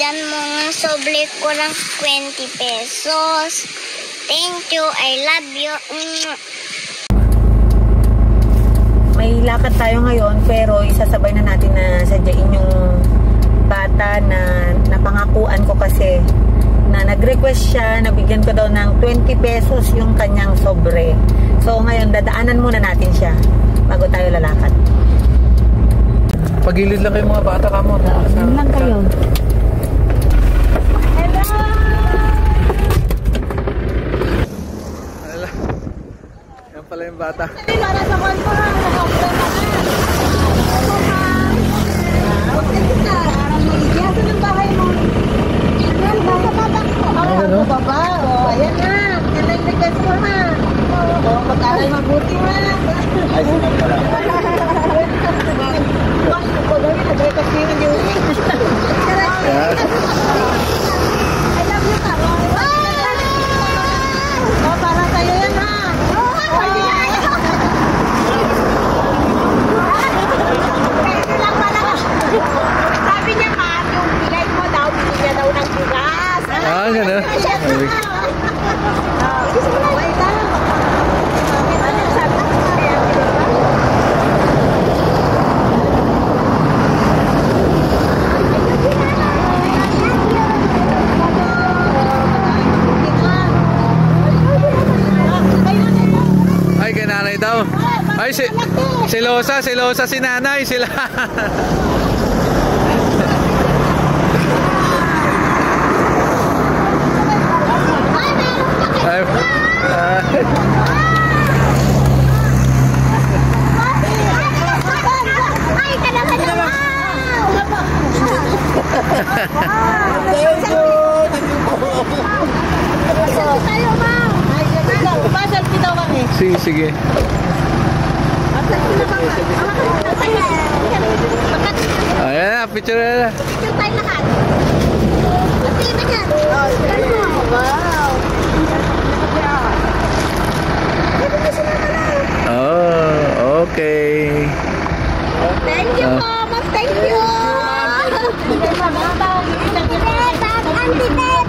Bigyan mo ng sobre ko ng 20 pesos. Thank you. I love you. May lakad tayo ngayon pero isasabay na natin na sadyain yung bata na napangakuan ko kasi na nag-request siya, nabigyan ko daw ng 20 pesos yung kanyang sobre. So ngayon dadaanan muna natin siya bago tayo lalakad. Pagilid lang kayo mga bata ka mo. Saan lang kayo? Hello! Ala. Yan pala yung bata. Para sa kanto na. Saan ang bahay mo? Ayan, nasa babak ko. Ano? Baba, ayan na. Yan ang request mo ha. Mag-aral mabuti ha. Ay, sinag pala. Kasi yun yung I love you, Karo. Para sa'yo yan ha. Sabi niya ka, yung bigay mo daw, bigay niya daw ng bigas. Ah, gano'n. Wait lang. Ay, kay nanay daw. Ay, silosa si nanay. Sila. Ay, sige, sige. Ayan na, picture na. Oh, okay. Thank you, Mama. Thank you. Auntie Ted.